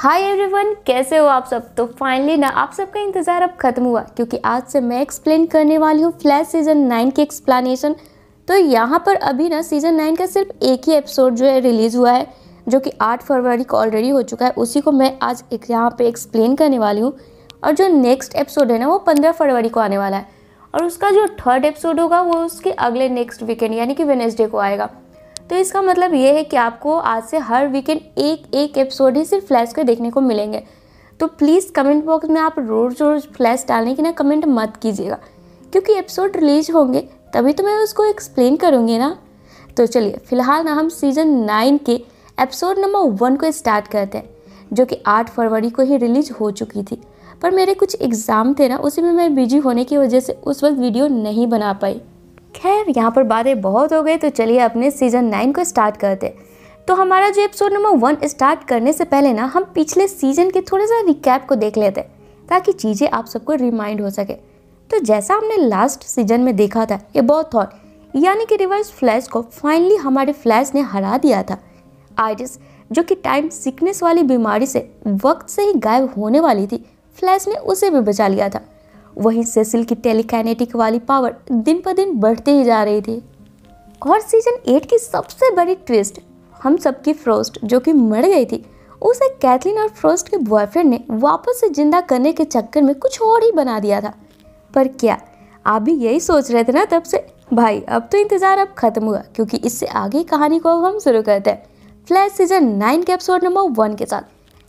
Hi everyone, कैसे हो आप सब। तो फाइनली ना आप सबका इंतज़ार अब ख़त्म हुआ, क्योंकि आज से मैं एक्सप्लेन करने वाली हूँ फ्लैश सीज़न 9 की एक्सप्लेनेशन। तो यहाँ पर अभी ना सीज़न 9 का सिर्फ एक ही एपिसोड जो है रिलीज़ हुआ है, जो कि 8 फरवरी को ऑलरेडी हो चुका है। उसी को मैं आज यहाँ पे एक्सप्लेन करने वाली हूँ। और जो नेक्स्ट एपिसोड है ना वो 15 फरवरी को आने वाला है, और उसका जो थर्ड एपिसोड होगा वो उसके अगले नेक्स्ट वीकेंड यानी कि वेडनेसडे को आएगा। तो इसका मतलब ये है कि आपको आज से हर वीकेंड एक एपिसोड ही सिर्फ फ्लैश के देखने को मिलेंगे। तो प्लीज़ कमेंट बॉक्स में आप रोज़ रोज़ फ्लैश डालने की ना कमेंट मत कीजिएगा, क्योंकि एपिसोड रिलीज होंगे तभी तो मैं उसको एक्सप्लेन करूँगी ना। तो चलिए फिलहाल ना हम सीज़न 9 के एपिसोड नंबर 1 को स्टार्ट करते हैं, जो कि 8 फरवरी को ही रिलीज हो चुकी थी। पर मेरे कुछ एग्ज़ाम थे ना, उसी में मैं बिजी होने की वजह से उस वक्त वीडियो नहीं बना पाई। खैर यहाँ पर बातें बहुत हो गई, तो चलिए अपने सीज़न 9 को स्टार्ट करते हैं। तो हमारा जो एपिसोड नंबर 1 स्टार्ट करने से पहले ना हम पिछले सीज़न के थोड़ा सा रिकैप को देख लेते हैं, ताकि चीज़ें आप सबको रिमाइंड हो सके। तो जैसा हमने लास्ट सीजन में देखा था, ये बहुत थॉट यानी कि रिवर्स फ्लैश को फाइनली हमारे फ्लैश ने हरा दिया था। आइरिस, जो कि टाइम सिकनेस वाली बीमारी से वक्त से ही गायब होने वाली थी, फ्लैश ने उसे भी बचा लिया था। वहीं सेसिल की टेलीकाइनेटिक वाली पावर दिन पर दिन बढ़ती ही जा रही थी। और सीजन 8 की सबसे बड़ी ट्विस्ट, हम सबकी फ्रोस्ट जो कि मर गई थी, उसे कैथलीन और फ्रोस्ट के बॉयफ्रेंड ने वापस से जिंदा करने के चक्कर में कुछ और ही बना दिया था। पर क्या आप भी यही सोच रहे थे ना तब से? भाई अब तो इंतजार अब खत्म हुआ, क्योंकि इससे आगे कहानी को अब हम शुरू करते हैं फ्लैश सीजन 9 के एपिसोड नंबर 1 के साथ,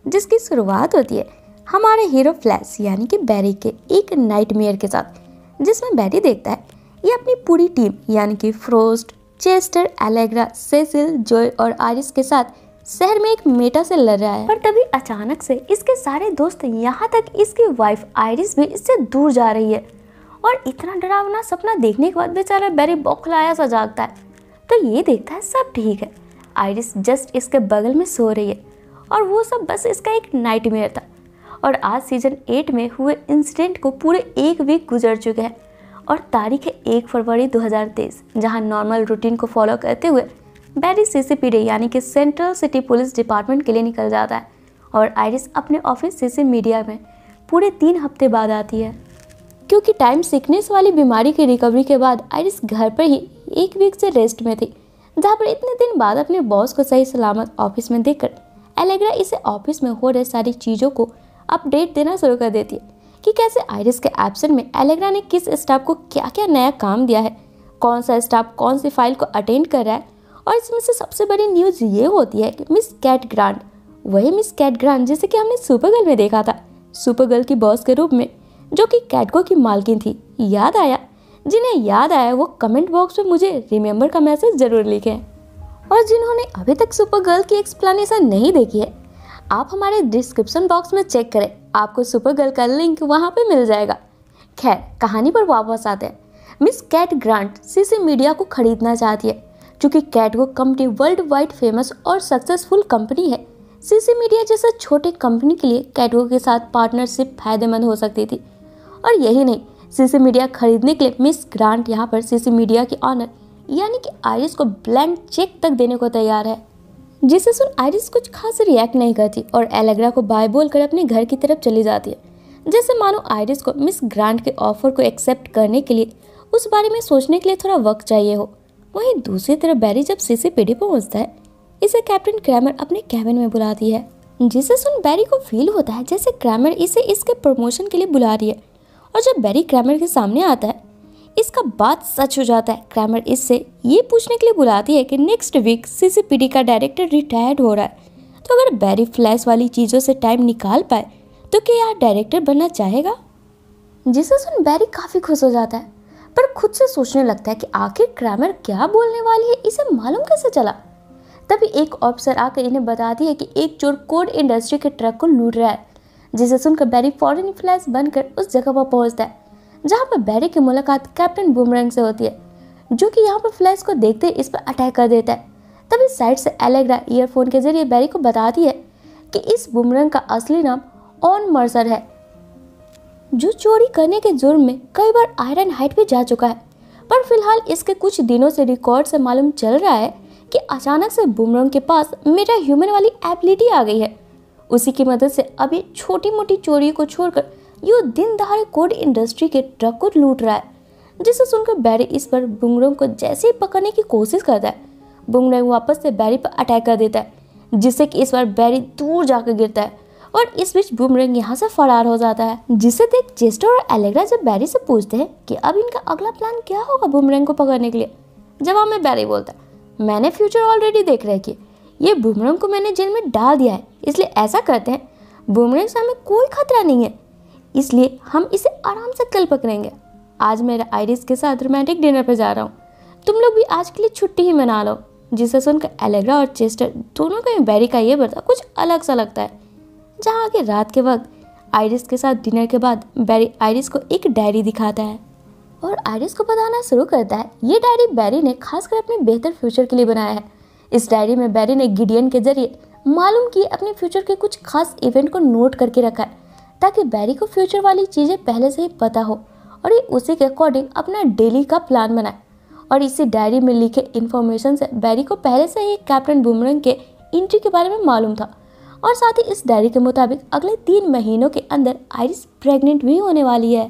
जिसकी शुरुआत होती है हमारे हीरो फ्लैश यानी कि बैरी के एक नाइटमेयर के साथ, जिसमें बैरी देखता है ये अपनी पूरी टीम यानी कि Frost, Chester, Allegra, Cecil, Joy और आरिस के साथ शहर में एक मेटा से लड़ रहा है। पर तभी अचानक से इसके सारे दोस्त, यहाँ तक इसकी वाइफ आइरिस भी इससे दूर जा रही है। और इतना डरावना सपना देखने के बाद बेचारा बैरी बौखलाया सा जागता है। तो ये देखता है सब ठीक है, आइरिस जस्ट इसके बगल में सो रही है, और वो सब बस इसका एक नाइटमेयर था। और आज सीजन 8 में हुए इंसिडेंट को पूरे एक वीक गुजर चुके हैं, और तारीख है 1 फरवरी 2023, जहां नॉर्मल रूटीन को फॉलो करते हुए बैरी सीसीपीडी यानी कि सेंट्रल सिटी पुलिस डिपार्टमेंट के लिए निकल जाता है, और आइरिस अपने ऑफिस सीसी मीडिया में पूरे 3 हफ्ते बाद आती है। क्योंकि टाइम सिकनेस वाली बीमारी की रिकवरी के बाद आइरिस घर पर ही एक वीक से रेस्ट में थी, जहाँ पर इतने दिन बाद अपने बॉस को सही सलामत ऑफिस में देखकर एलेग्रा इसे ऑफिस में हो रहे सारी चीज़ों को अपडेट देना शुरू कर देती है कि कैसे आइरिस के एब्सेंट में एलेग्रा ने किस स्टाफ को क्या क्या नया काम दिया है, कौन सा स्टाफ कौन सी फाइल को अटेंड कर रहा है। और इसमें से सबसे बड़ी न्यूज़ ये होती है कि मिस कैट ग्रांट, वही मिस कैट ग्रांट जिसे कि हमने सुपरगर्ल में देखा था, सुपरगर्ल की बॉस के रूप में, जो कि कैटको की मालकिन थी। याद आया? जिन्हें याद आया वो कमेंट बॉक्स में मुझे रिमेंबर का मैसेज जरूर लिखें। और जिन्होंने अभी तक सुपरगर्ल की एक्सप्लेनेशन नहीं देखी है, आप हमारे डिस्क्रिप्शन बॉक्स में चेक करें, आपको सुपरगर्ल का लिंक वहां पे मिल जाएगा। खैर कहानी पर वापस आते हैं। Miss Kat Grant CC media को खरीदना चाहती है, क्योंकि कैटको कंपनी वर्ल्ड वाइड फेमस और सक्सेसफुल कंपनी है। सीसी मीडिया जैसे छोटे कंपनी के लिए कैटको के साथ पार्टनरशिप फायदेमंद हो सकती थी। और यही नहीं, सीसी मीडिया खरीदने के लिए मिस ग्रांट यहाँ पर सीसी मीडिया की ऑनर यानी कि आइरिस को ब्लैंक चेक तक देने को तैयार है, जिसे सुन आइरिस कुछ खास रिएक्ट नहीं करती और एलेग्रा को बाय बोलकर अपने घर की तरफ चली जाती है, जैसे मानो आइरिस को मिस ग्रांट के ऑफर को एक्सेप्ट करने के लिए उस बारे में सोचने के लिए थोड़ा वक्त चाहिए हो। वहीं दूसरी तरफ बैरी जब सीसीपीडी पहुंचता है, इसे कैप्टन क्रैमर अपने कैबिन में बुलाती है, जिसे सुन बैरी को फील होता है जैसे क्रैमर इसे इसके प्रमोशन के लिए बुला रही है। और जब बैरी क्रैमर के सामने आता है, इसका बात सच हो जाता है। क्रैमर इससे ये पूछने के लिए बुलाती है कि नेक्स्ट वीक सीसीपीडी का डायरेक्टर रिटायर्ड हो रहा है, तो अगर बैरी फ्लैश वाली चीज़ों से टाइम निकाल पाए तो क्या यार डायरेक्टर बनना चाहेगा। जिसे सुन बैरी काफ़ी खुश हो जाता है, पर खुद से सोचने लगता है कि आखिर क्रैमर क्या बोलने वाली है, इसे मालूम कैसे चला। तभी एक ऑफिसर आकर इन्हें बताती है कि एक चोर कोड इंडस्ट्री के ट्रक को लूट रहा है, जिसे सुनकर बैरी फॉरेन फ्लैश बनकर उस जगह पर पहुंचता है, जहां पर बैरी की मुलाकात कैप्टन बूमरैंग से होती है, जो कि यहाँ पर फ्लैश को देखते इस पर अटैक कर देता है। तभी साइड से एलेग्रा ईयरफोन के जरिए बैरी को बताती है कि इस बूमरैंग का असली नाम ऑन मर्सर है, जो चोरी करने के जुर्म में कई बार आयरन हाइट पे जा चुका है। पर फिलहाल इसके कुछ दिनों से रिकॉर्ड से मालूम चल रहा है कि अचानक से बूमरैंग के पास मेटा ह्यूमन वाली एबिलिटी आ गई है। उसी की मदद से अब ये छोटी मोटी चोरी को छोड़कर ये दिन दहाड़े कोड इंडस्ट्री के ट्रक को लूट रहा है। जिसे सुनकर बैरी इस पर बूमरैंग को जैसे ही पकड़ने की कोशिश करता है, बूमरैंग वापस से बैरी पर अटैक कर देता है, जिससे कि इस बार बैरी दूर जाकर गिरता है और इस बीच बूमरैंग यहाँ से फरार हो जाता है। जिसे देख चेस्टर और एलेग्रा जब बैरी से पूछते हैं कि अब इनका अगला प्लान क्या होगा बूमरैंग को पकड़ने के लिए, जवाब में बैरी बोलता है, मैंने फ्यूचर ऑलरेडी देख रखी है, ये बूमरैंग को मैंने जेल में डाल दिया है, इसलिए ऐसा करते हैं, बूमरैंग से हमें कोई खतरा नहीं है, इसलिए हम इसे आराम से कल पकड़ेंगे। आज मैं आइरिस के साथ रोमांटिक डिनर पर जा रहा हूँ, तुम लोग भी आज के लिए छुट्टी ही मना लो। जिसे सुनकर एलेग्रा और चेस्टर दोनों का बैरी का ये बर्ताव कुछ अलग सा लगता है। जहाँ आगे रात के वक्त आइरिस के साथ डिनर के बाद बैरी आइरिस को एक डायरी दिखाता है और आइरिस को बताना शुरू करता है ये डायरी बैरी ने खासकर अपने बेहतर फ्यूचर के लिए बनाया है। इस डायरी में बैरी ने गिडियन के जरिए मालूम किए अपने फ्यूचर के कुछ खास इवेंट को नोट करके रखा है, ताकि बैरी को फ्यूचर वाली चीज़ें पहले से ही पता हो और ये उसी के अकॉर्डिंग अपना डेली का प्लान बनाए। और इसी डायरी में लिखे इन्फॉर्मेशन से बैरी को पहले से ही कैप्टन बूमरैंग के एंट्री के बारे में मालूम था और साथ ही इस डायरी के मुताबिक अगले 3 महीनों के अंदर आइरिस प्रेग्नेंट भी होने वाली है,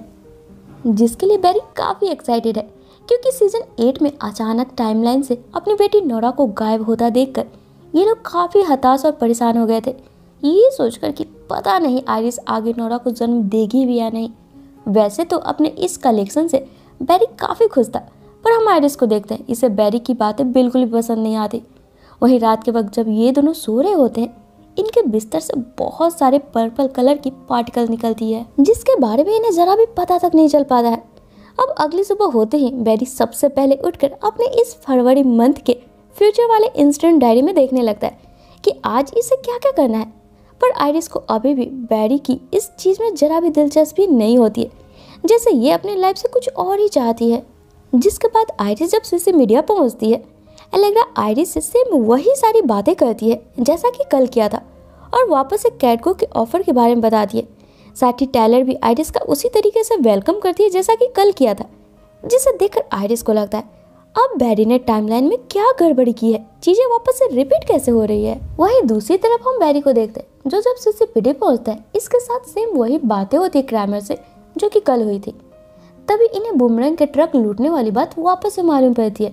जिसके लिए बैरी काफ़ी एक्साइटेड है क्योंकि सीजन 8 में अचानक टाइमलाइन से अपनी बेटी नोरा को गायब होता देखकर ये लोग काफ़ी हताश और परेशान हो गए थे, ये सोचकर कि पता नहीं आइरिस आगे नोरा को जन्म देगी भी या नहीं। वैसे तो अपने इस कलेक्शन से बैरी काफ़ी खुश था, पर हम आइरिस को देखते हैं इसे बैरी की बातें बिल्कुल भी पसंद नहीं आती। वहीं रात के वक्त जब ये दोनों सो रहे होते हैं, इनके बिस्तर से बहुत सारे पर्पल कलर की पार्टिकल निकलती है, जिसके बारे में इन्हें जरा भी पता तक नहीं चल पाता है। अब अगली सुबह होते ही बैरी सबसे पहले उठकर अपने इस फरवरी मंथ के फ्यूचर वाले इंसिडेंट डायरी में देखने लगता है कि आज इसे क्या क्या करना है। पर आइरिस को अभी भी बैरी की इस चीज़ में जरा भी दिलचस्पी नहीं होती है, जैसे ये अपनी लाइफ से कुछ और ही चाहती है। जिसके बाद आइरिस जब सीसी मीडिया पहुंचती है, एलेग्रा आइरिस से सेम वही सारी बातें करती है जैसा कि कल किया था और वापस से कैटको के ऑफर के बारे में बताती है। साथ ही टायलर भी आइरिस का उसी तरीके से वेलकम करती है जैसा कि कल किया था, जिसे देखकर आइरिस को लगता है अब बैरी ने टाइमलाइन में क्या गड़बड़ी की है, चीजें वापस से रिपीट कैसे हो रही है। वहीं दूसरी तरफ हम बैरी को देखते हैं जो जब सीसीपीडी पहुंचता है, इसके साथ सेम वही बातें होती है क्रैमर से जो कि कल हुई थी। तभी इन्हें बूमरैंग के ट्रक लूटने वाली बात वापस से मालूम पड़ती है,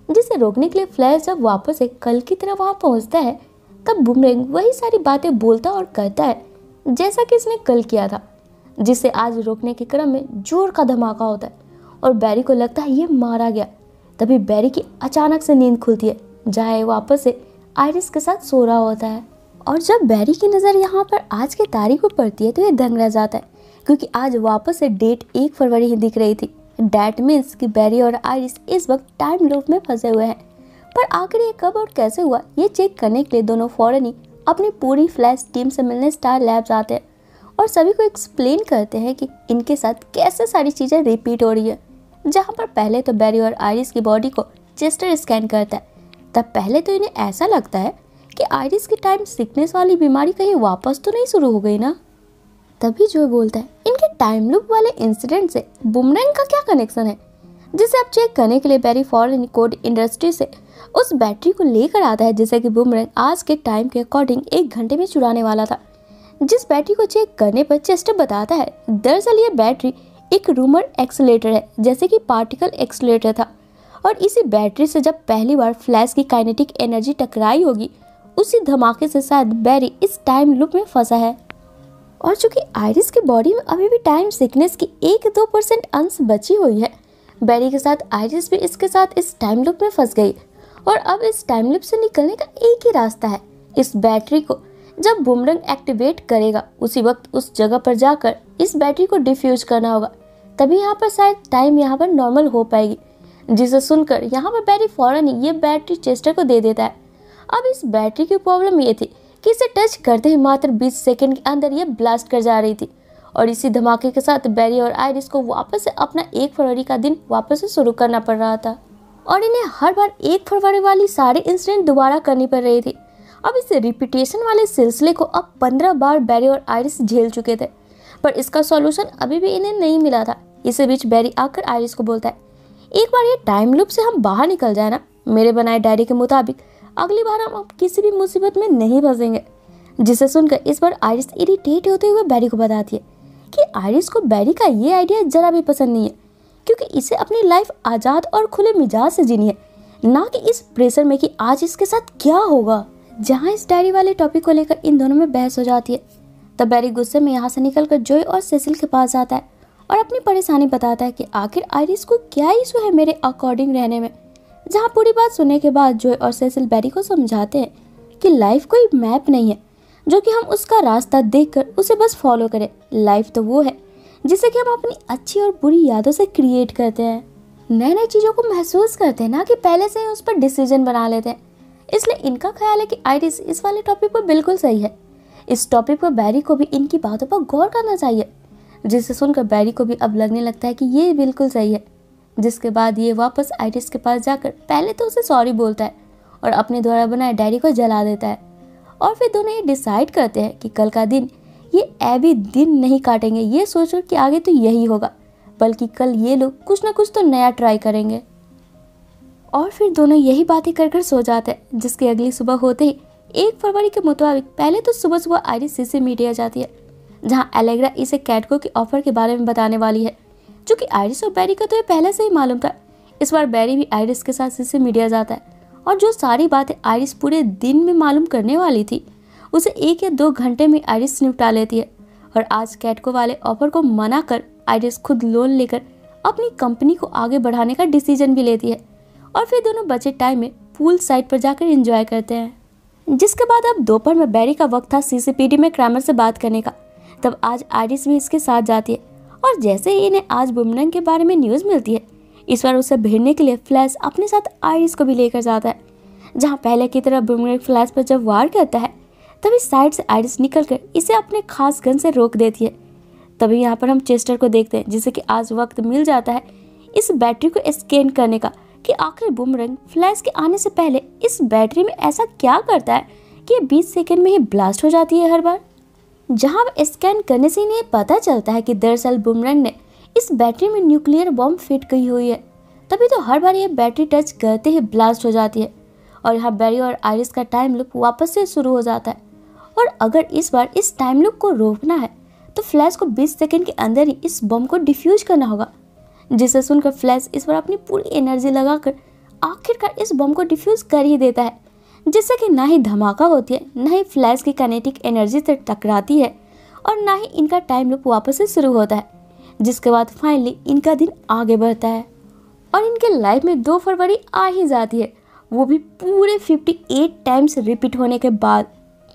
जिसे रोकने के लिए फ्लैश जब वापस से कल की तरह वहां पहुंचता है, तब बूमरैंग वही सारी बातें बोलता और करता है जैसा कि इसने कल किया था, जिसे आज रोकने के क्रम में जोर का धमाका होता है और बैरी को लगता है ये मारा गया। तभी बैरी की अचानक से नींद खुलती है, जहाँ वापस से आइरिस के साथ सो रहा होता है। और जब बैरी की नज़र यहाँ पर आज की तारीख पर पड़ती है तो ये दंग रह जाता है, क्योंकि आज वापस से डेट 1 फरवरी ही दिख रही थी। डैट मीन्स कि बैरी और आइरिस इस वक्त टाइम लूप में फंसे हुए हैं। पर आखिर ये कब और कैसे हुआ ये चेक करने के लिए दोनों फौरन ही अपनी पूरी फ्लैश टीम से मिलने स्टार लैब्स आते हैं और सभी को एक्सप्लेन करते हैं कि इनके साथ कैसे सारी चीज़ें रिपीट हो रही है। जहाँ पर पहले तो बैरी और आइरिस की बॉडी को चेस्टर स्कैन करता है, तब पहले तो इन्हें ऐसा लगता है कि आइरिस की टाइम सिकनेस वाली बीमारी कहीं वापस तो नहीं शुरू हो गई ना। तभी जो बोलता है इनके टाइम लूप वाले इंसिडेंट से बूमरैंग का क्या कनेक्शन है, जिसे अब चेक करने के लिए बैरी फॉरेन कोड इंडस्ट्री से उस बैटरी को लेकर आता है, जिसे कि बूमरैंग आज के टाइम के अकॉर्डिंग 1 घंटे में चुराने वाला था। जिस बैटरी को चेक करने पर चेस्टर बताता है दरअसल ये बैटरी एक रूमर एक्सीलरेटर है, जैसे कि पार्टिकल एक्सीलरेटर था, और इसी बैटरी से जब पहली बार फ्लैश की काइनेटिक एनर्जी टकराई होगी, उसी धमाके से शायद बैरी इस टाइम लूप में फंसा है। और चूंकि आइरिस की बॉडी में अभी भी टाइम सिकनेस की 1-2% अंश बची हुई है, बैरी के साथ आइरिस भी इसके साथ इस टाइम लूप में फंस गई और अब इस टाइम लूप से निकलने का एक ही रास्ता है। इस बैटरी को जब बूमरैंग एक्टिवेट करेगा उसी वक्त उस जगह पर जाकर इस बैटरी को डिफ्यूज करना होगा, तभी यहाँ पर शायद टाइम यहाँ पर नॉर्मल हो पाएगी। जिसे सुनकर यहाँ पर बैरी फौरन ही ये बैटरी चेस्टर को दे देता है। अब इस बैटरी की प्रॉब्लम ये थी कि इसे टच करते ही मात्र 20 सेकंड के अंदर ये ब्लास्ट कर जा रही थी और इसी धमाके के साथ बैरी और आइरिस को वापस से अपना 1 फरवरी का दिन वापस से शुरू करना पड़ रहा था और इन्हें हर बार 1 फरवरी वाली सारे इंसिडेंट दोबारा करनी पड़ रही थी। अब इस रिपीटेशन वाले सिलसिले को अब 15 बार बैरी और आइरिस झेल चुके थे, पर इसका सॉल्यूशन अभी भी इन्हें नहीं मिला था। इसी बीच बैरी आकर आइरिस को बोलता है एक बार ये टाइम लूप से हम बाहर निकल जाए ना, मेरे बनाए डायरी के मुताबिक अगली बार हम अब किसी भी मुसीबत में नहीं फंसेंगे। जिसे सुनकर इस बार आइरिस इरिटेट होते हुए बैरी को बताती है कि आइरिस को बैरी का ये आइडिया जरा भी पसंद नहीं है, क्योंकि इसे अपनी लाइफ आज़ाद और खुले मिजाज से जीनी है, ना कि इस प्रेशर में कि आज इसके साथ क्या होगा। जहाँ इस डायरी वाले टॉपिक को लेकर इन दोनों में बहस हो जाती है, तब बैरी गुस्से में यहाँ से निकलकर जॉय और सेसिल के पास आता है और अपनी परेशानी बताता है कि आखिर आइरिस को क्या इशू है मेरे अकॉर्डिंग रहने में। जहाँ पूरी बात सुनने के बाद जॉय और सेसिल बैरी को समझाते हैं कि लाइफ कोई मैप नहीं है जो कि हम उसका रास्ता देखकर उसे बस फॉलो करें। लाइफ तो वो है जिसे कि हम अपनी अच्छी और बुरी यादों से क्रिएट करते हैं, नए नए चीज़ों को महसूस करते हैं, ना कि पहले से ही उस पर डिसीजन बना लेते हैं। इसलिए इनका ख्याल है कि आइरिस इस वाले टॉपिक पर बिल्कुल सही है। इस टॉपिक पर बैरी को भी इनकी बातों पर गौर करना चाहिए, जिसे सुनकर बैरी को भी अब लगने लगता है कि ये बिल्कुल सही है। जिसके बाद ये वापस आइरिस के पास जाकर पहले तो उसे सॉरी बोलता है और अपने द्वारा बनाए डायरी को जला देता है। और फिर दोनों ये डिसाइड करते हैं कि कल का दिन ये ऐबी दिन नहीं काटेंगे, ये सोचकर कि आगे तो यही होगा, बल्कि कल ये लोग कुछ ना कुछ तो नया ट्राई करेंगे। और फिर दोनों यही बातें कर कर सो जाते हैं। जिसकी अगली सुबह होते ही 1 फरवरी के मुताबिक पहले तो सुबह सुबह आइरिस सीसी मीडिया जाती है, जहां एलेग्रा इसे कैटको के ऑफर के बारे में बताने वाली है, जो कि आइरिस और बैरी को तो ये पहले से ही मालूम था। इस बार बैरी भी आइरिस के साथ सीसी मीडिया जाता है और जो सारी बातें आइरिस पूरे दिन में मालूम करने वाली थी उसे 1 या 2 घंटे में आइरिस निपटा लेती है। और आज कैटको वाले ऑफर को मना कर आइरिस खुद लोन लेकर अपनी कंपनी को आगे बढ़ाने का डिसीजन भी लेती है। और फिर दोनों बचे टाइम में पूल साइड पर जाकर एंजॉय करते हैं। जिसके बाद अब दोपहर में बैरी का वक्त था सीसीपीडी में क्रैमर से बात करने का। तब आज आइरिस भी इसके साथ जाती है और जैसे ही इन्हें आज बुमरंग के बारे में न्यूज़ मिलती है, इस बार उसे भिड़ने के लिए फ्लैश अपने साथ आइरिस को भी लेकर जाता है। जहाँ पहले की तरह बुमरंग फ्लैश पर जब वार करता है, तभी साइड से आइरिस निकलकर इसे अपने खास गन से रोक देती है। तभी यहाँ पर हम चेस्टर को देखते हैं, जिसे कि आज वक्त मिल जाता है इस बैटरी को स्कैन करने का कि आखिर बुमरंग फ्लैश के आने से पहले इस बैटरी में ऐसा क्या करता है कि 20 सेकंड में ही ब्लास्ट हो जाती है हर बार। जहां स्कैन करने से इन्हें पता चलता है कि दरअसल बुमरंग ने इस बैटरी में न्यूक्लियर बॉम्ब फिट की हुई है, तभी तो हर बार ये बैटरी टच करते ही ब्लास्ट हो जाती है। और यहाँ बैरी और आइरिस का टाइम लूप वापस से शुरू हो जाता है। और अगर इस बार इस टाइम लूप को रोकना है तो फ्लैश को 20 सेकंड के अंदर ही इस बम को डिफ्यूज करना होगा। जिसे सुनकर फ्लैश इस बार अपनी पूरी एनर्जी लगाकर आखिरकार इस बम को डिफ्यूज कर ही देता है, जिससे कि ना ही धमाका होती है, ना ही फ्लैश की काइनेटिक एनर्जी से टकराती है और ना ही इनका टाइम लूप वापस से शुरू होता है। जिसके बाद फाइनली इनका दिन आगे बढ़ता है और इनके लाइफ में 2 फरवरी आ ही जाती है, वो भी पूरे 58 टाइम्स रिपीट होने के बाद।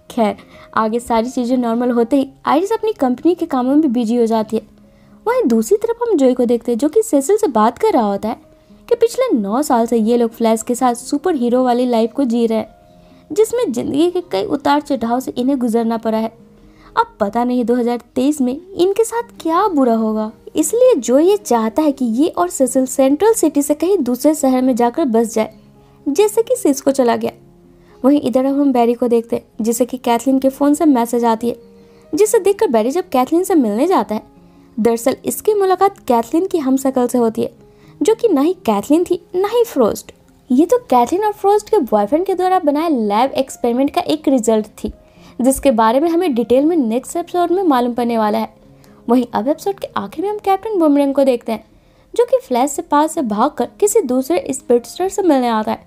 खैर, आगे सारी चीज़ें नॉर्मल होते ही आइरिस अपनी कंपनी के कामों में बिजी हो जाती है। वहीं दूसरी तरफ हम जॉय को देखते हैं, जो कि सेसिल से बात कर रहा होता है कि पिछले 9 साल से ये लोग फ्लैश के साथ सुपर हीरो वाली लाइफ को जी रहे हैं, जिसमें ज़िंदगी के कई उतार चढ़ाव से इन्हें गुजरना पड़ा है। अब पता नहीं 2023 में इनके साथ क्या बुरा होगा। इसलिए जॉय ये चाहता है कि ये और सेसिल सेंट्रल सिटी से कहीं दूसरे शहर में जाकर बस जाए, जैसे कि सिस्को चला गया। वहीं इधर अब हम बैरी को देखते हैं, जिसे कि कैथलीन के फ़ोन से मैसेज आती है, जिसे देखकर बैरी जब कैथलीन से मिलने जाता है, दरअसल इसकी मुलाकात कैथलीन की हमशक्ल से होती है, जो कि ना ही कैथलीन थी ना ही फ्रोस्ट। ये तो कैथलीन और फ्रोस्ट के बॉयफ्रेंड के द्वारा बनाए लैब एक्सपेरिमेंट का एक रिजल्ट थी, जिसके बारे में हमें डिटेल में नेक्स्ट एपिसोड में मालूम पड़ने वाला है। वहीं अब एपिसोड के आखिर में हम कैप्टन बुमरंग को देखते हैं, जो कि फ्लैश से पास से भागकर किसी दूसरे स्पीडस्टर से मिलने आता है।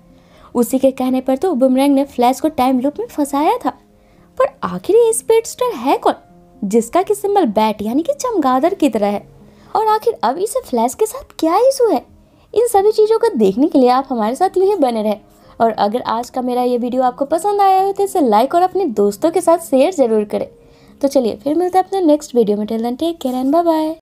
उसी के कहने पर तो बुमरंग ने फ्लैश को टाइम लूप में फंसाया था, पर आखिर ये स्पीडस्टर है कौन, जिसका कि सिंबल बैट यानी कि चमगादड़ की तरह है, और आखिर अब इसे फ्लैश के साथ क्या इशू है। इन सभी चीज़ों को देखने के लिए आप हमारे साथ यूं ही बने रहे। और अगर आज का मेरा ये वीडियो आपको पसंद आया हो तो इसे लाइक और अपने दोस्तों के साथ शेयर जरूर करें। तो चलिए फिर मिलते हैं अपने नेक्स्ट वीडियो में। Till then take care and bye bye.